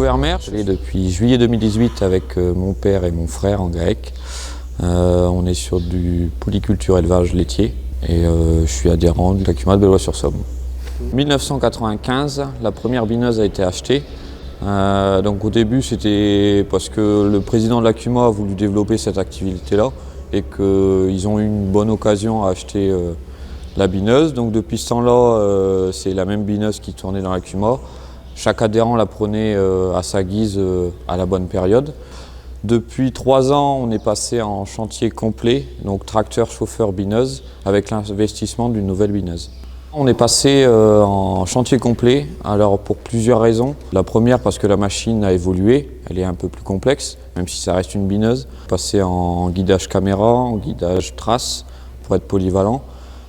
Vermeer, je l'ai depuis juillet 2018 avec mon père et mon frère en GAEC. On est sur du polyculture élevage laitier et je suis adhérent de l'ACUMA de Bellois-sur-Somme. 1995, la première bineuse a été achetée. Donc au début, c'était parce que le président de l'ACUMA a voulu développer cette activité-là et qu'ils ont eu une bonne occasion à acheter la bineuse. Donc depuis ce temps-là, c'est la même bineuse qui tournait dans l'ACUMA. Chaque adhérent la prenait à sa guise à la bonne période. Depuis 3 ans, on est passé en chantier complet, donc tracteur, chauffeur, bineuse, avec l'investissement d'une nouvelle bineuse. On est passé en chantier complet, alors pour plusieurs raisons. La première parce que la machine a évolué, elle est un peu plus complexe, même si ça reste une bineuse. Passé en guidage caméra, en guidage trace, pour être polyvalent.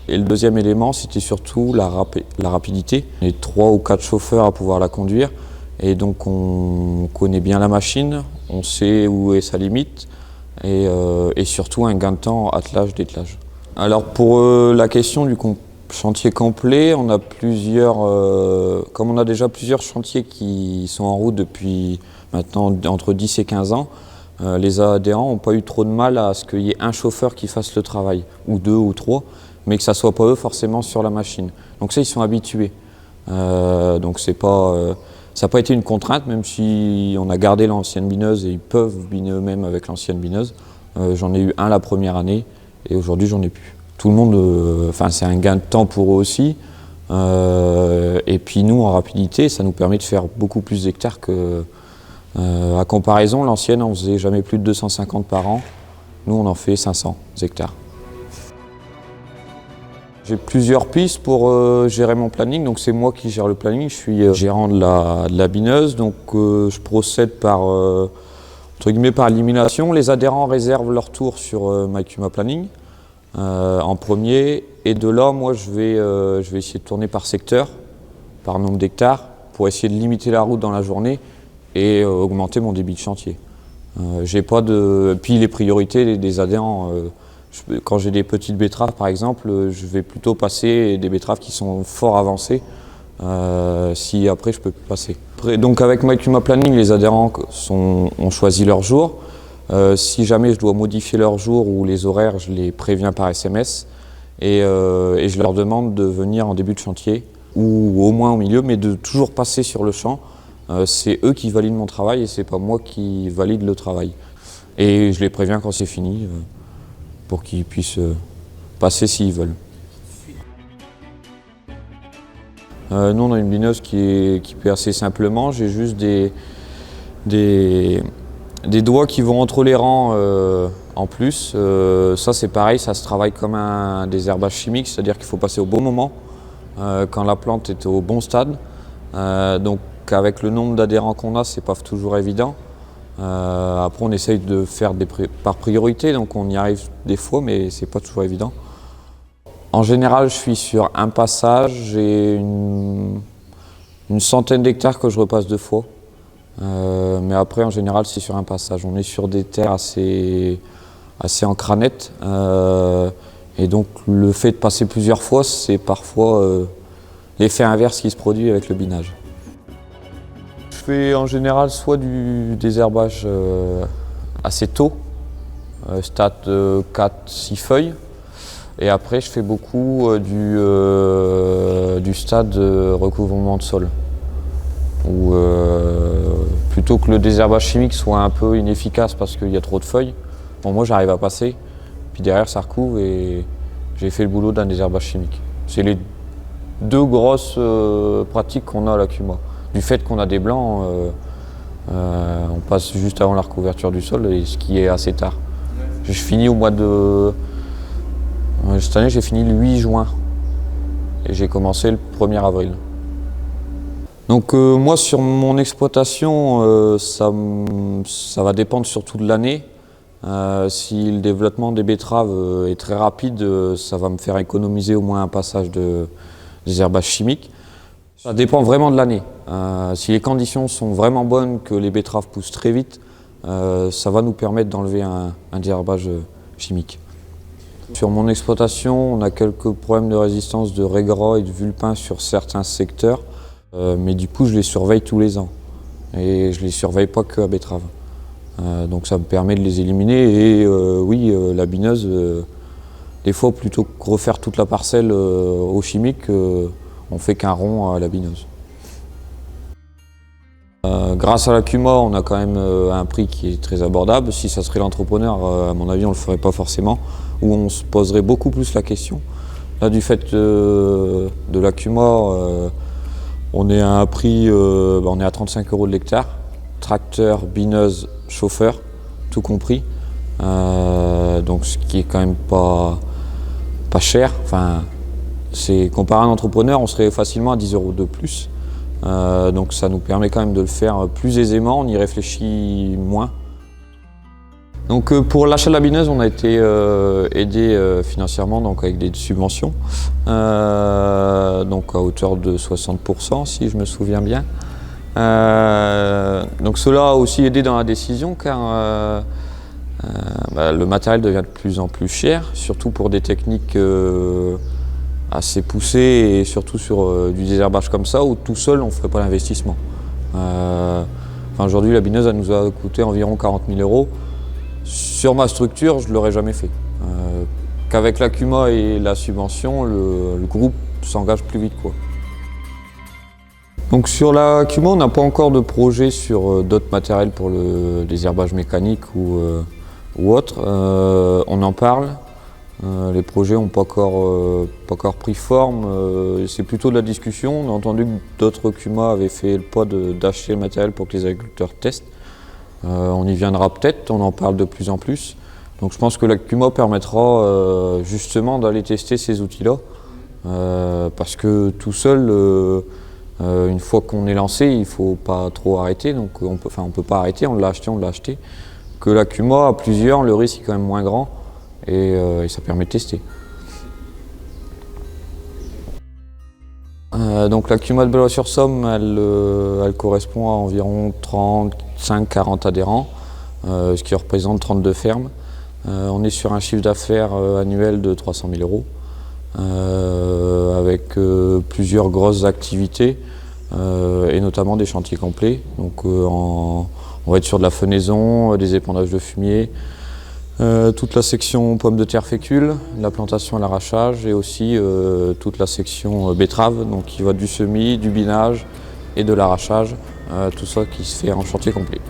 Et le deuxième élément, c'était surtout la rapidité. On est 3 ou 4 chauffeurs à pouvoir la conduire. Et donc on connaît bien la machine, on sait où est sa limite. Et surtout un gain de temps attelage, dételage. Alors pour la question du chantier complet, on a comme on a déjà plusieurs chantiers qui sont en route depuis maintenant entre 10 et 15 ans, les adhérents n'ont pas eu trop de mal à ce qu'il y ait un chauffeur qui fasse le travail, ou 2 ou 3, mais que ça ne soit pas eux forcément sur la machine. Donc ça, ils sont habitués. Donc ça n'a pas été une contrainte, même si on a gardé l'ancienne bineuse et ils peuvent biner eux-mêmes avec l'ancienne bineuse. J'en ai eu un la première année et aujourd'hui, j'en ai plus. Tout le monde, c'est un gain de temps pour eux aussi. Et puis nous, en rapidité, ça nous permet de faire beaucoup plus d'hectares que... à comparaison, l'ancienne, on faisait jamais plus de 250 par an. Nous, on en fait 500 hectares. J'ai plusieurs pistes pour gérer mon planning. Donc c'est moi qui gère le planning. Je suis gérant de la bineuse. Donc je procède par, entre guillemets, par élimination. Les adhérents réservent leur tour sur MyCUMA Planning. En premier, et de là, moi, je vais essayer de tourner par secteur, par nombre d'hectares, pour essayer de limiter la route dans la journée et augmenter mon débit de chantier. J'ai pas de... Puis les priorités des adhérents, quand j'ai des petites betteraves, par exemple, je vais plutôt passer des betteraves qui sont fort avancées, si après je peux passer. Donc avec MyCUMA Planning, les adhérents ont choisi leur jour. Si jamais je dois modifier leur jour ou les horaires, je les préviens par SMS et je leur demande de venir en début de chantier ou au moins au milieu, mais de toujours passer sur le champ. C'est eux qui valident mon travail et c'est pas moi qui valide le travail. Et je les préviens quand c'est fini pour qu'ils puissent passer s'ils veulent. Nous, on a une bineuse qui paie assez simplement. J'ai juste des doigts qui vont entre les rangs en plus. Ça c'est pareil, ça se travaille comme un désherbage chimique, c'est-à-dire qu'il faut passer au bon moment, quand la plante est au bon stade. Donc avec le nombre d'adhérents qu'on a, c'est pas toujours évident. Après on essaye de faire par priorité, donc on y arrive des fois, mais c'est pas toujours évident. En général, je suis sur un passage, j'ai une centaine d'hectares que je repasse 2 fois. Mais après, en général, c'est sur un passage. On est sur des terres assez en cranette. Et donc, le fait de passer plusieurs fois, c'est parfois l'effet inverse qui se produit avec le binage. Je fais en général soit du désherbage assez tôt, stade 4-6 feuilles. Et après, je fais beaucoup du stade recouvrement de sol. Où plutôt que le désherbage chimique soit un peu inefficace parce qu'il y a trop de feuilles, bon, moi j'arrive à passer, puis derrière ça recouvre et j'ai fait le boulot d'un désherbage chimique. C'est les 2 grosses pratiques qu'on a à l'ACUMA. Du fait qu'on a des blancs, on passe juste avant la recouverture du sol, et ce qui est assez tard. Je finis au mois de... Cette année j'ai fini le 8 juin et j'ai commencé le 1er avril. Donc moi sur mon exploitation, ça va dépendre surtout de l'année. Si le développement des betteraves est très rapide, ça va me faire économiser au moins un passage de désherbage chimique. Ça dépend vraiment de l'année. Si les conditions sont vraiment bonnes, que les betteraves poussent très vite, ça va nous permettre d'enlever un désherbage chimique. Sur mon exploitation, on a quelques problèmes de résistance de raigrats et de vulpins sur certains secteurs, mais du coup je les surveille tous les ans. et je les surveille pas que à betterave. Donc ça me permet de les éliminer et oui, la bineuse, des fois plutôt que refaire toute la parcelle au chimique, on fait qu'un rond à la bineuse. Grâce à la CUMA, on a quand même un prix qui est très abordable. Si ça serait l'entrepreneur, à mon avis, on ne le ferait pas forcément, ou on se poserait beaucoup plus la question. Là, du fait de la CUMA, on est à un prix, on est à 35 € de l'hectare, tracteur, bineuse, chauffeur, tout compris. Donc ce qui est quand même pas cher. Enfin, comparé à un entrepreneur, on serait facilement à 10 € de plus. Donc ça nous permet quand même de le faire plus aisément, on y réfléchit moins. Donc pour l'achat de la bineuse, on a été aidé financièrement, donc avec des subventions, donc à hauteur de 60% si je me souviens bien. Donc cela a aussi aidé dans la décision car le matériel devient de plus en plus cher, surtout pour des techniques assez poussées et surtout sur du désherbage comme ça où tout seul on ne ferait pas l'investissement. Aujourd'hui la bineuse elle nous a coûté environ 40 000 €. Sur ma structure je ne l'aurais jamais fait. Qu'avec la CUMA et la subvention, le groupe s'engage plus vite, quoi. Donc sur la CUMA on n'a pas encore de projet sur d'autres matériels pour le désherbage mécanique ou autre. On en parle. Les projets n'ont pas encore pris forme, c'est plutôt de la discussion. On a entendu que d'autres CUMA avaient fait le pas d'acheter le matériel pour que les agriculteurs testent. On y viendra peut-être, on en parle de plus en plus. Donc je pense que la CUMA permettra justement d'aller tester ces outils-là. Parce que tout seul, une fois qu'on est lancé, il ne faut pas trop arrêter. Donc on peut pas arrêter, on l'a acheté. Que la CUMA, à plusieurs, le risque est quand même moins grand. Et ça permet de tester. Donc la CUMA de Bellois-sur-Somme, elle correspond à environ 35-40 adhérents, ce qui représente 32 fermes. On est sur un chiffre d'affaires annuel de 300 000 €, avec plusieurs grosses activités, et notamment des chantiers complets. Donc on va être sur de la fenaison, des épandages de fumier, toute la section pommes de terre fécule, la plantation à l'arrachage et aussi toute la section betterave, donc qui va du semis, du binage et de l'arrachage, tout ça qui se fait en chantier complet.